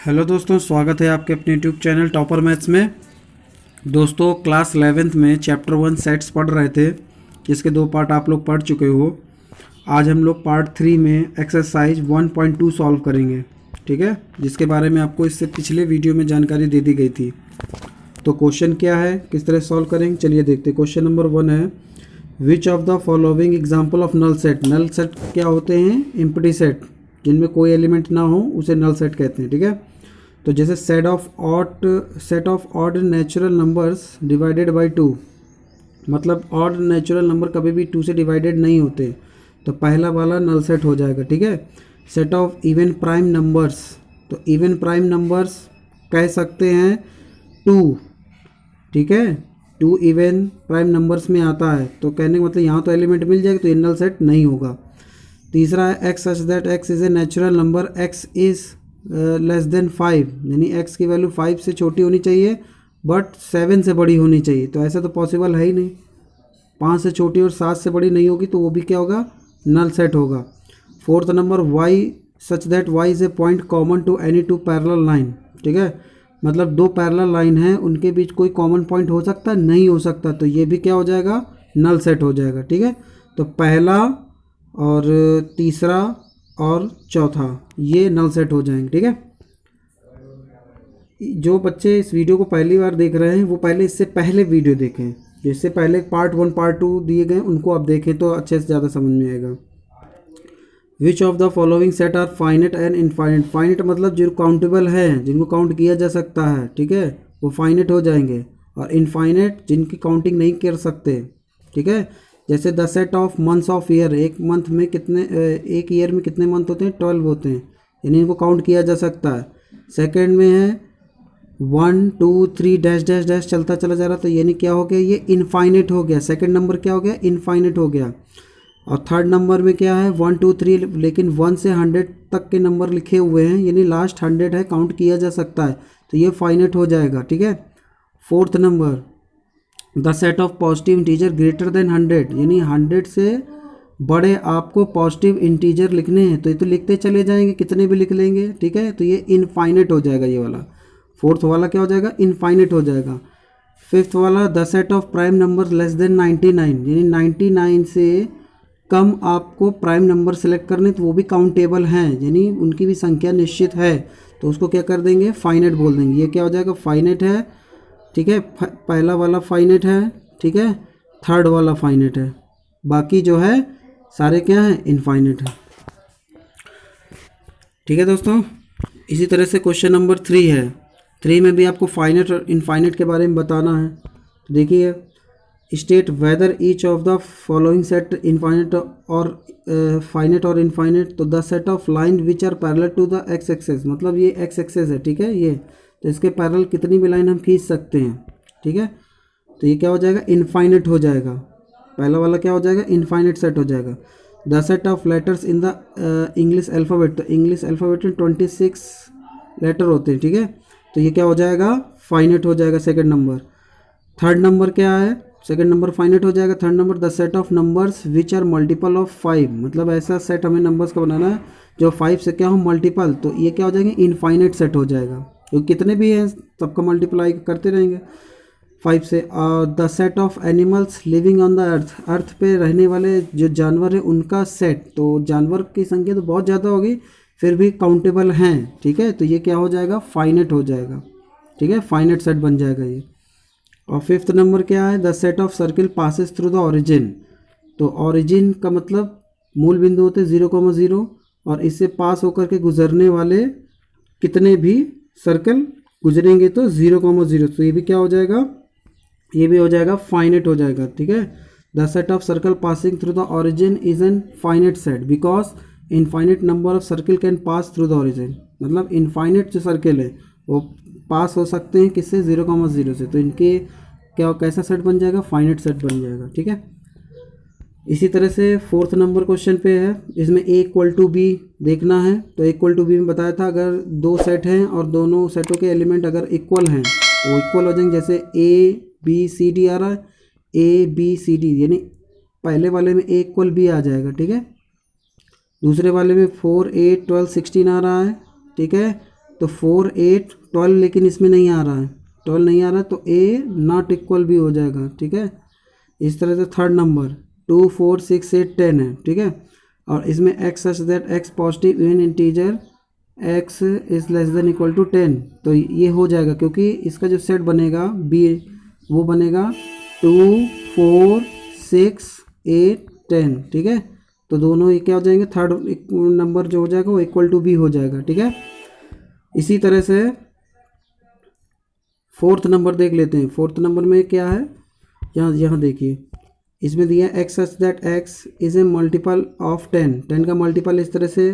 Hello दोस्तों, स्वागत है आपके अपने यूट्यूब चैनल टॉपर मैथ्स में। दोस्तों क्लास 11th में चैप्टर 1 सेट्स पढ़ रहे थे, जिसके 2 पार्ट आप लोग पढ़ चुके हो। आज हम लोग पार्ट 3 में एक्सरसाइज 1.2 सॉल्व करेंगे, ठीक है, जिसके बारे में आपको इससे पिछले वीडियो में जानकारी दे दी गई थी। तो क्वेश्चन क्या है, किस तरह सॉल्व करेंगे, चलिए देखते हैं। क्वेश्चन नंबर 1 है, which of the following example of null set. Null set क्या होते हैं? एम्प्टी सेट, जिनमें कोई एलिमेंट ना हो उसे नल सेट कहते हैं, ठीक है। तो जैसे set of odd natural numbers divided by 2, मतलब ऑड नेचुरल नंबर कभी भी 2 से डिवाइडेड नहीं होते, तो पहला वाला नल सेट हो जाएगा, ठीक है। Set of even prime numbers, तो इवन प्राइम नंबर्स कह सकते हैं 2, ठीक है, 2 इवन प्राइम नंबर्स में आता है, तो कहने का मतलब यहाँ तो एलिमेंट मिल जाएगा, तो ये नल सेट नहीं होगा। तीसरा है x such that x is a natural number, x is less than 5, यानी x की वैल्यू 5 से छोटी होनी चाहिए बट 7 से बड़ी होनी चाहिए। तो ऐसा तो पॉसिबल है ही नहीं, 5 से छोटी और 7 से बड़ी नहीं होगी, तो वो भी क्या होगा? नल सेट होगा। Fourth number y such that y is a point common to any 2 parallel line, ठीक है, मतलब 2 पैरेलल लाइन हैं, उनके बीच कोई कॉमन पॉइंट हो सकता नहीं हो सकता, तो ये भी क्या हो जाएगा? नल सेट हो जाएगा, ठीक है। तो पहला और तीसरा और चौथा ये नल सेट हो जाएंगे, ठीक है। जो बच्चे इस वीडियो को पहली बार देख रहे हैं वो पहले इससे पहले वीडियो देखें, जिससे पहले पार्ट 1 पार्ट 2 दिए गए उनको आप देखें तो अच्छे से ज़्यादा समझ में आएगा। Which of the following set are finite and infinite. Finite मतलब जो काउंटेबल है, जिनको काउंट किया जा सकता है, ठीक है, वो फाइनेट हो जाएंगे, और इनफाइनेट जिनकी काउंटिंग नहीं कर सकते, ठीक है। जैसे the set of months of year, एक मंथ में कितने, एक ईयर में कितने मंथ होते हैं? 12 होते हैं, यानी इनको काउंट किया जा सकता है। सेकंड में है 1 2 3 डैश डैश डैश चलता चला जा रहा, तो यानी क्या हो गया? ये इनफाइनेट हो गया। सेकंड नंबर क्या हो गया? इनफाइनेट हो गया। और थर्ड नंबर में क्या है? 1 2 3, लेकिन 1 से 100 तक के नंबर लिखे हुए हैं, यानी लास्ट 100 है, काउंट किया जा सकता है, तो ये फाइनेट हो जाएगा, ठीक है। Fourth number the set of positive integer greater than 100, यानी 100 से बड़े आपको पॉजिटिव इंटीजर लिखने हैं, तो ये तो लिखते चले जाएंगे, कितने भी लिख लेंगे, ठीक है, तो ये इनफाइनेट हो जाएगा ये वाला। फोर्थ वाला क्या हो जाएगा? इनफाइनेट हो जाएगा। फिफ्थ वाला the set of prime number less than 99, यानी 99 से कम आपको प्राइम नंबर सेलेक्ट करने, तो वो भी काउंटेबल हैं, यानी उनकी भी संख्या निश्चित है, तो उसको क्या कर देंगे? फाइनेट बोल देंगे। ये क्या हो जाएगा? फाइनेट है, ठीक है, पहला वाला फाइनेट है, ठीक है, थर्ड वाला फाइनेट है, बाकी जो है सारे क्या हैं? इनफाइनेट है, ठीक है दोस्तों। इसी तरह से क्वेश्चन नंबर 3 है। 3 में भी आपको फाइनेट और इनफाइनेट के बारे में बताना है। तो देखिए, state whether each of the following set infinite और फाइनेट और इनफाइनेट। तो the set of line which are parallel to the x axis, मतलब ये एक्स एक्सेस है, ठीक है, ये तो इसके पैरेलल कितनी भी लाइन हम खींच सकते हैं, ठीक है, तो ये क्या हो जाएगा? इनफाइनेट हो जाएगा। पहला वाला क्या हो जाएगा? इनफाइनेट सेट हो जाएगा। The set of letters in the English alphabet, तो इंग्लिश अल्फ़ाबेट में 26 लेटर होते हैं, ठीक है, तो ये क्या हो जाएगा? फाइनेट हो जाएगा, सेकंड नंबर। थर्ड नंबर क्या है? सेकंड नंबर फाइनेट हो जाएगा। Third number the set of numbers which are multiple of 5, मतलब ऐसा सेट हमें नंबर्स का बनाना है जो 5 से क्या हो? मल्टीपल, तो ये क्या हो जाएंगे? इनफाइनेट सेट हो जाएगा, क्योंकि कितने भी हैं सबका मल्टीप्लाई करते रहेंगे 5 से। The set of animals living on the earth, earth पे रहने वाले जो जानवर हैं उनका सेट, तो जानवर की संख्या तो बहुत ज़्यादा होगी, फिर भी काउंटेबल हैं, ठीक है, तो ये क्या हो जाएगा? फाइनेट हो जाएगा, ठीक है, फाइनेट सेट बन जाएगा ये। और फिफ्थ नंबर क्या है? The set of circle passes through the origin, तो ओरिजिन का मतलब मूल बिंदु होते 0,0, और इससे पास होकर के गुजरने वाले कितने भी सर्कल गुजरेंगे तो 0,0, तो ये भी क्या हो जाएगा? ये भी हो जाएगा फाइनेट हो जाएगा, ठीक है। The set of circle passing through the origin is an finite set because infinite number of circle can pass through the origin, मतलब इनफाइनेट जो सर्किल है वो पास हो सकते हैं किससे? 0,0 से, तो इनके क्या कैसा सेट बन जाएगा? फाइनेट सेट बन जाएगा, ठीक है। इसी तरह से फोर्थ नंबर क्वेश्चन पे है, इसमें a इक्वल टू बी देखना है। तो a इक्वल टू बी में बताया था, अगर 2 सेट हैं और दोनों सेटों के एलिमेंट अगर इक्वल हैं तो इक्वल हो जाएंगे। जैसे a b c d आ रहा है, a b c d, यानी पहले वाले में a इक्वल b आ जाएगा, ठीक है। दूसरे वाले में 4 8 12 16 आ रहा है, ठीक है, तो 4 8 12, लेकिन इसमें नहीं आ रहा है, 12 नहीं आ रहा है, तो ए नॉट इक्वल भी हो जाएगा, ठीक है। इस तरह से थर्ड नंबर 2 4 6 8 10 है, ठीक है। और इसमें x such that x positive even integer x is less than equal to 10, तो ये हो जाएगा, क्योंकि इसका जो सेट बनेगा बी वो बनेगा 2 4 6 8 10, ठीक है। तो दोनों ये क्या हो जाएंगे, थर्ड नंबर जो हो जाएगा वो इक्वल टू बी हो जाएगा, ठीक है। इसी तरह से फोर्थ नंबर देख लेते हैं। फोर्थ नंबर में क्या है, यहाँ देखिए, इसमें दिया x such that x is a multiple of 10, 10 का मल्टीपल इस तरह से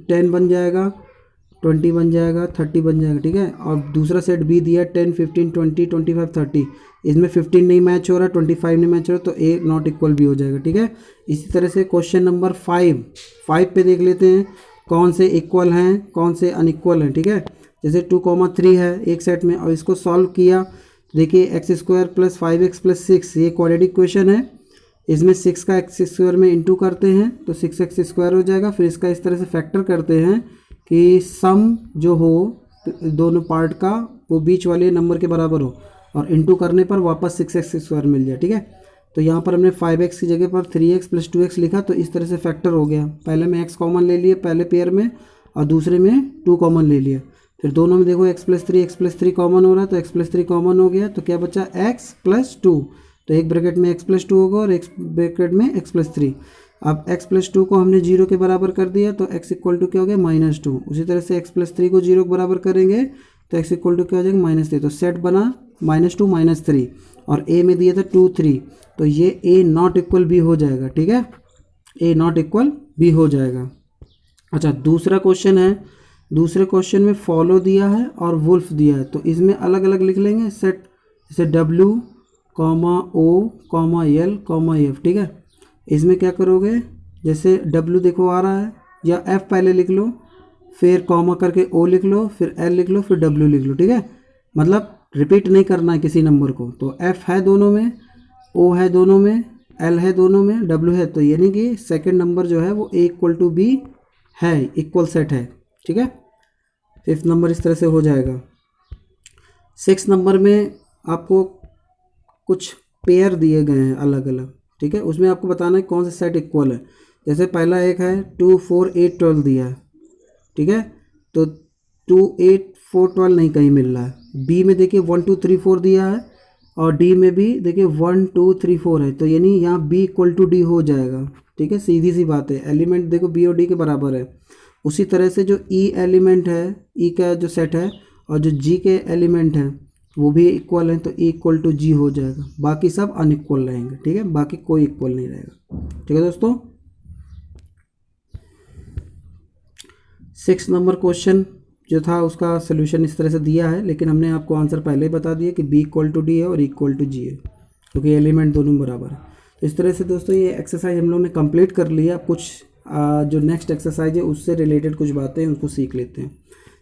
10 बन जाएगा, 20 बन जाएगा, 30 बन जाएगा, ठीक है। और दूसरा सेट बी दिया 10 15 20 25 30, इसमें 15 नहीं मैच हो रहा, 25 नहीं मैच हो रहा, तो ए नॉट इक्वल भी हो जाएगा, ठीक है। इसी तरह से क्वेश्चन नंबर 5 पे देख लेते हैं कौन से इक्वल हैं कौन से अनइक्वल हैं, ठीक है। जैसे 2,3 है एक सेट में, और इसको सॉल्व किया, देखिए x square plus 5x plus 6 ये क्वाड्रेटिक क्वेश्चन है। इसमें 6 का एक्स स्क्वायर में इंटू करते हैं तो 6x स्क्वायर हो जाएगा। फिर इसका इस तरह से फैक्टर करते हैं कि सम जो हो दोनों पार्ट का वो बीच वाले नंबर के बराबर हो, और इंटू करने पर वापस 6x स्क्वायर मिल जाए, ठीक है। तो यहाँ पर हमने 5x की जगह पर 3x प्लस 2x लिखा, तो इस तरह से फैक्टर हो गया। पहले में x कॉमन ले लिए पहले पेयर में, और दूसरे में 2 कॉमन ले लिया। फिर दोनों में देखो x प्लस 3 कॉमन हो रहा है, तो x प्लस 3 कॉमन हो गया, तो क्या बचा x प्लस 2, तो एक ब्रैकेट में x प्लस 2 होगा और एक ब्रैकेट में x प्लस 3। अब x प्लस 2 को हमने 0 के बराबर कर दिया, तो x इक्वल टू क्या हो गया -2। उसी तरह से x प्लस 3 को 0 के बराबर करेंगे तो x इक्वल टू क्या हो जाएगा -3। तो सेट बना -2 -3, और a में दिया था 2 3, तो ये a नॉट इक्वल b हो जाएगा, ठीक है। a नॉट इक्वल b हो जाएगा। अच्छा, दूसरा क्वेश्चन है। दूसरे क्वेश्चन में फॉलो दिया है और वुल्फ दिया है, तो इसमें अलग अलग लिख लेंगे सेट, जैसे W, O, L, F, ठीक है। इसमें क्या करोगे, जैसे W देखो आ रहा है, या F पहले लिख लो, फिर कॉमा करके O लिख लो, फिर L लिख लो, फिर W लिख लो, ठीक है। मतलब रिपीट नहीं करना है किसी नंबर को। तो F है दोनों में, O है दोनों में, L है दोनों में, W है, तो यानी कि सेकेंड नंबर जो है वो A इक्वल टू B है, इक्वल सेट है, ठीक है। 5th नंबर इस तरह से हो जाएगा। 6th नंबर में आपको कुछ पेयर दिए गए हैं अलग अलग, ठीक है। उसमें आपको बताना है कौन सा सेट इक्वल है। जैसे पहला एक है 2 4 8 12 दिया है, ठीक है। तो 2 8 4 12 नहीं कहीं मिल रहा है। बी में देखिए 1 2 3 4 दिया है, और डी में भी देखिए 1 2 3 4 है, तो यानी यहाँ बी इक्वल टू डी हो जाएगा, ठीक है। सीधी सी बात है, एलिमेंट देखो बी और डी के बराबर है। उसी तरह से जो ई एलिमेंट है, ई का जो सेट है, और जो जी के एलिमेंट हैं वो भी इक्वल हैं, तो ई इक्वल टू जी हो जाएगा। बाकी सब अनइक्वल रहेंगे, ठीक है, बाकी कोई इक्वल नहीं रहेगा, ठीक है दोस्तों। 6 नंबर क्वेश्चन जो था उसका सोल्यूशन इस तरह से दिया है, लेकिन हमने आपको आंसर पहले ही बता दिया कि बी इक्वल टू डी है और इक्वल टू जी है, क्योंकि एलिमेंट दोनों बराबर है। तो इस तरह से दोस्तों ये एक्सरसाइज हम लोग ने कंप्लीट कर लिया। कुछ जो नेक्स्ट एक्सरसाइज है उससे रिलेटेड कुछ बातें उनको सीख लेते हैं।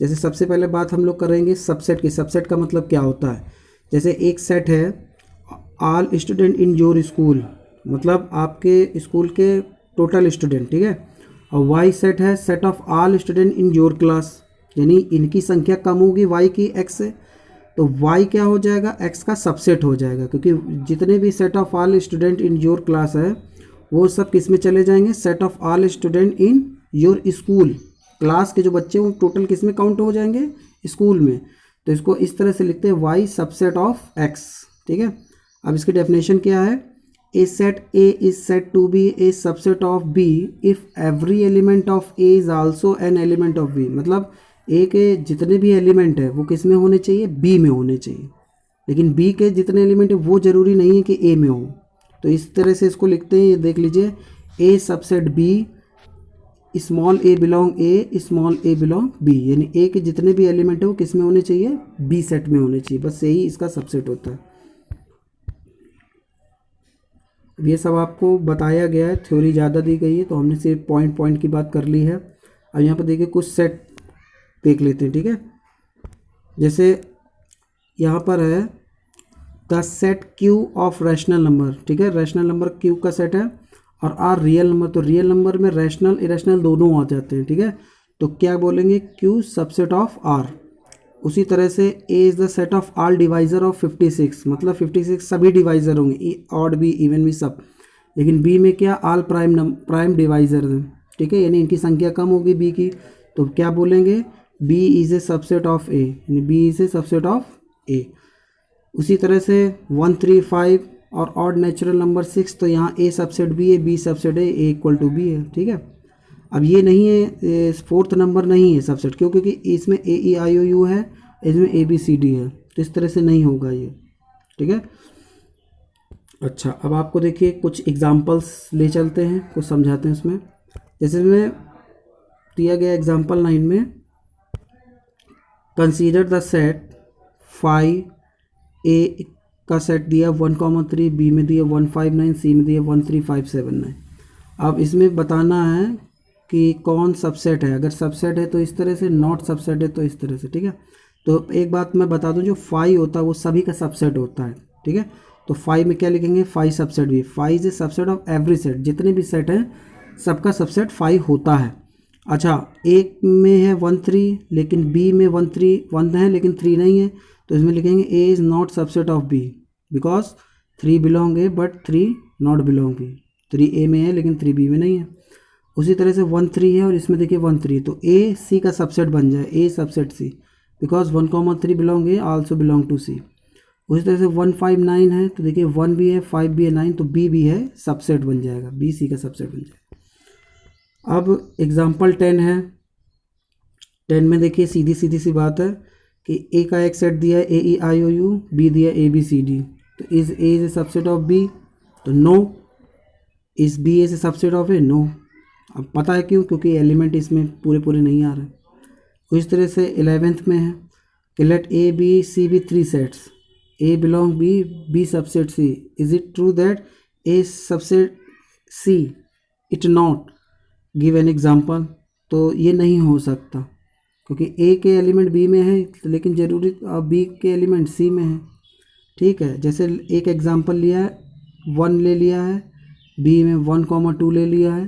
जैसे सबसे पहले बात हम लोग करेंगे सबसेट की। सबसेट का मतलब क्या होता है। जैसे एक सेट है all student in your school, मतलब आपके स्कूल के टोटल स्टूडेंट, ठीक है। और वाई सेट है set of all student in your class, यानी इनकी संख्या कम होगी वाई की एक्स से, तो वाई क्या हो जाएगा, एक्स का सबसेट हो जाएगा, क्योंकि जितने भी set of all student in your class है वो सब किस में चले जाएंगे, set of all student in your school. Class के जो बच्चे वो टोटल किस में काउंट हो जाएंगे, स्कूल में। तो इसको इस तरह से लिखते हैं वाई सबसेट ऑफ एक्स, ठीक है। अब इसकी डेफिनेशन क्या है, A set A is set to be a subset of B if every element of A is also an element of B. मतलब ए के जितने भी एलिमेंट है वो किस में होने चाहिए, बी में होने चाहिए, लेकिन बी के जितने एलिमेंट है वो ज़रूरी नहीं है कि ए में हो। तो इस तरह से इसको लिखते हैं, ये देख लीजिए, ए सबसेट बी, स्मॉल ए बिलोंग ए, स्मॉल ए बिलोंग बी, यानी ए के जितने भी एलिमेंट है वो किस में होने चाहिए, बी सेट में होने चाहिए, बस यही इसका सबसेट होता है। ये सब आपको बताया गया है, थ्योरी ज़्यादा दी गई है, तो हमने सिर्फ पॉइंट पॉइंट की बात कर ली है। अब यहाँ पर देखिए कुछ सेट देख लेते हैं, ठीक है। जैसे यहाँ पर है the set Q of rational number, ठीक है। रैशनल नंबर क्यू का सेट है, और आर रियल नंबर, तो रियल नंबर में रैशनल इरेशनल दोनों आ जाते हैं, ठीक है। तो क्या बोलेंगे, Q सबसेट ऑफ R। उसी तरह से A is the set of all divisor of 56, मतलब 56 सभी डिवाइज़र होंगे, ऑड भी इवन भी सब। लेकिन B में क्या, ऑल प्राइम डिवाइज़र हैं, ठीक है, यानी इनकी संख्या कम होगी B की, तो क्या बोलेंगे, B is a subset of A, यानी B is a subset of A। उसी तरह से 1 3 5 और ऑड नेचुरल नंबर 6, तो यहाँ A सबसेट B है, B सबसेट है, A इक्वल टू B है, ठीक है। अब ये नहीं है, फोर्थ नंबर नहीं है सबसेट, क्यों, क्योंकि इसमें AEIOU है, इसमें ABCD है, तो इस तरह से नहीं होगा ये, ठीक है। अच्छा, अब आपको देखिए कुछ एग्जांपल्स ले चलते हैं, कुछ समझाते हैं उसमें। जैसे में दिया गया एग्जांपल 9 में, कंसीडर द सेट 5 A का सेट दिया 1,3, B में दिया 159, C में दिया 13579। अब इसमें बताना है कि कौन सबसेट है। अगर सबसेट है तो इस तरह से, नॉट सबसेट है तो इस तरह से, ठीक है। तो एक बात मैं बता दूं, जो 5 होता है वो सभी का सबसेट होता है, ठीक है। तो 5 में क्या लिखेंगे, 5 सबसेट भी, 5 is a subset of every set, जितने भी सेट हैं सबका सबसेट 5 होता है। अच्छा, एक में है 1 3, लेकिन B में 1 3 1 है लेकिन 3 नहीं है, तो इसमें लिखेंगे A is not subset of B because 3 belong A but 3 not belong B। 3 A में है लेकिन 3 B में नहीं है। उसी तरह से 1 3 है और इसमें देखिए 1 3, तो A C का सबसेट बन जाए, A subset C, because 1,3 belong A also belong to C। उसी तरह से 1 5 9 है, तो देखिए 1 भी है, 5 भी है, 9, तो B भी है, सबसेट बन जाएगा, B C का सबसेट बन जाएगा। अब एग्जाम्पल 10 है। 10 में देखिए सीधी सी बात है कि A का एक सेट दिया है AEIOU, B दिया ABCD, तो is A is a subset of B, तो no. Is B is a subset of A, no. अब पता है क्यों, क्योंकि एलिमेंट इसमें पूरे नहीं आ रहे। इस तरह से 11th में है कि let A B C be 3 sets, A belong B, B subset C, is it true that A subset C it not, give an example. तो ये नहीं हो सकता, क्योंकि A के एलिमेंट B में है लेकिन ज़रूरी B के एलिमेंट C में है, ठीक है। जैसे एक एग्जाम्पल लिया है, 1 ले लिया है, B में 1,2 ले लिया है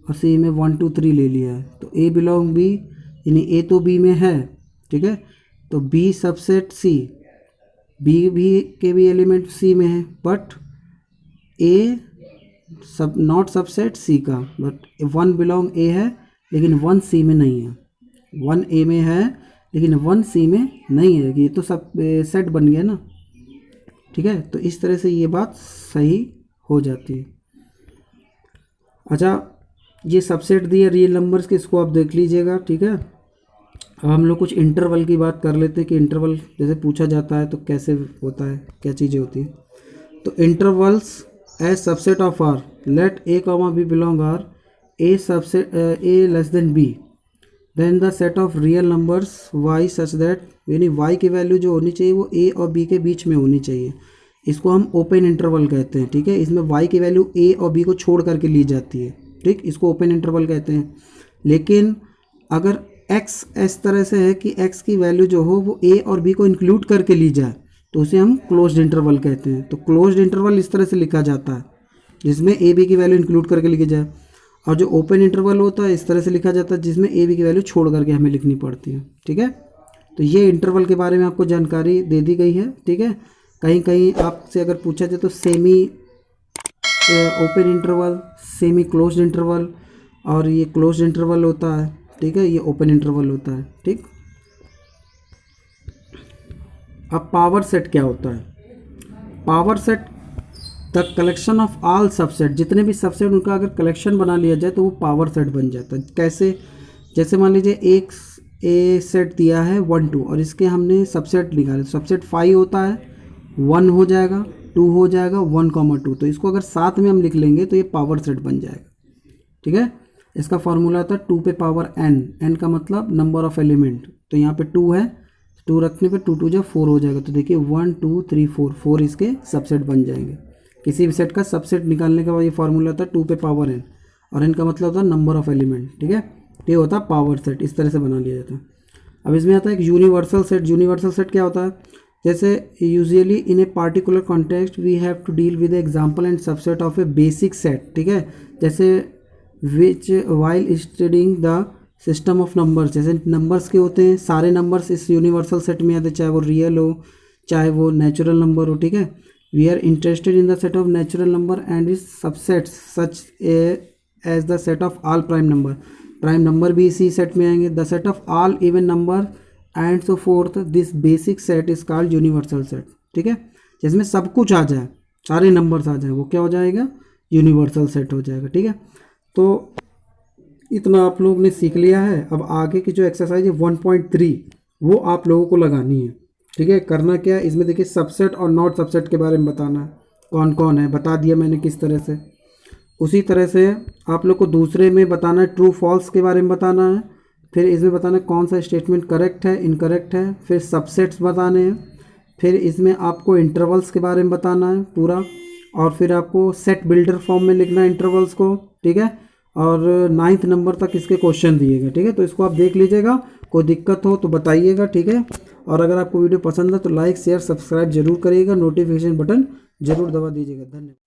और C में 1 2 3 ले लिया है, तो A बिलोंग B, यानी A तो B में है, ठीक है। तो B सबसेट C, B भी के भी एलिमेंट C में है, बट A सब नॉट सबसेट C का, बट 1 बिलोंग A है लेकिन 1 C में नहीं है, 1 A में है लेकिन 1 C में नहीं है, ये तो सब सेट बन गया ना, ठीक है। तो इस तरह से ये बात सही हो जाती है। अच्छा, ये सबसेट दिए रियल नंबर्स के, इसको आप देख लीजिएगा, ठीक है। अब हम लोग कुछ इंटरवल की बात कर लेते हैं कि इंटरवल जैसे पूछा जाता है तो कैसे होता है, क्या चीज़ें होती हैं। तो intervals as subset of R, let A, B belong R, A subset A less than B, then the set of real numbers y such that, यानी y की वैल्यू जो होनी चाहिए वो A और B के बीच में होनी चाहिए। इसको हम ओपन इंटरवल कहते हैं, ठीक है। इसमें y की वैल्यू A और B को छोड़ करके ली जाती है, ठीक, इसको ओपन इंटरवल कहते हैं। लेकिन अगर x इस तरह से है कि x की वैल्यू जो हो वो A और B को इंक्लूड करके ली जाए, तो उसे हम क्लोज्ड इंटरवल कहते हैं। तो क्लोज्ड इंटरवल इस तरह से लिखा जाता है जिसमें A B की वैल्यू इंक्लूड करके लिखी जाए, और जो ओपन इंटरवल होता है इस तरह से लिखा जाता है जिसमें A B की वैल्यू छोड़ करके हमें लिखनी पड़ती है, ठीक है। तो ये इंटरवल के बारे में आपको जानकारी दे दी गई है, ठीक है। कहीं कहीं आपसे अगर पूछा जाए तो semi open interval, semi closed interval, और ये क्लोज्ड इंटरवल होता है, ठीक है, ये ओपन इंटरवल होता है, ठीक। अब पावर सेट क्या होता है? Power set the collection of all subset, जितने भी सबसेट उनका अगर कलेक्शन बना लिया जाए तो वो पावर सेट बन जाता है। कैसे? जैसे मान लीजिए एक ए सेट दिया है 1 2 और इसके हमने सबसेट निकाले, सबसेट 5 होता है, 1 हो जाएगा, 2 हो जाएगा, 1,2, तो इसको अगर साथ में हम लिख लेंगे तो ये पावर सेट बन जाएगा, ठीक है। इसका फॉर्मूला था 2 पे पावर n, n का मतलब नंबर ऑफ एलिमेंट, तो यहाँ पे 2 है, 2 रखने पे 2 2 जब 4 हो जाएगा, तो देखिए 1 2 3 4, 4 इसके सबसेट बन जाएंगे। किसी भी सेट का सबसेट निकालने का ये फार्मूला था 2 पे पावर n, और n का मतलब होता है नंबर ऑफ एलिमेंट, ठीक है। ये होता है पावर सेट, इस तरह से बना लिया जाता है। अब इसमें आता है एक यूनिवर्सल सेट। यूनिवर्सल सेट क्या होता है? जैसे usually in a particular context we have to deal with example and subset of a basic set, ठीक है। जैसे which while studying the system of numbers, जैसे नंबर्स के होते हैं, सारे नंबर्स इस यूनिवर्सल सेट में आते हैं, चाहे वो रियल हो चाहे वो नेचुरल नंबर हो, ठीक है। We are interested in the set of natural number and is subsets such as the set of all prime number, prime number भी इसी सेट में आएंगे। The set of all even number and so forth, this basic set is called universal set, ठीक है। जिसमें सब कुछ आ जाए, सारे नंबर्स आ जाए, वो क्या हो जाएगा, यूनिवर्सल सेट हो जाएगा, ठीक है। तो इतना आप लोग ने सीख लिया है। अब आगे की जो एक्सरसाइज है 1.3 वो आप लोगों को लगानी है, ठीक है। करना क्या है इसमें, देखिए सबसेट और नॉट सबसेट के बारे में बताना है, कौन कौन है बता दिया मैंने किस तरह से। उसी तरह से आप लोग को दूसरे में बताना है ट्रू फॉल्स के बारे में बताना है, फिर इसमें बताना है कौन सा स्टेटमेंट करेक्ट है इनकरेक्ट है, फिर सबसेट्स बताने हैं, फिर इसमें आपको इंटरवल्स के बारे में बताना है पूरा, और फिर आपको सेट बिल्डर फॉर्म में लिखना है इंटरवल्स को, ठीक है। और 9th नंबर तक इसके क्वेश्चन दिए गए, ठीक है। तो इसको आप देख लीजिएगा, कोई दिक्कत हो तो बताइएगा, ठीक है। और अगर आपको वीडियो पसंद है तो लाइक शेयर सब्सक्राइब जरूर करिएगा, नोटिफिकेशन बटन जरूर दबा दीजिएगा। धन्यवाद।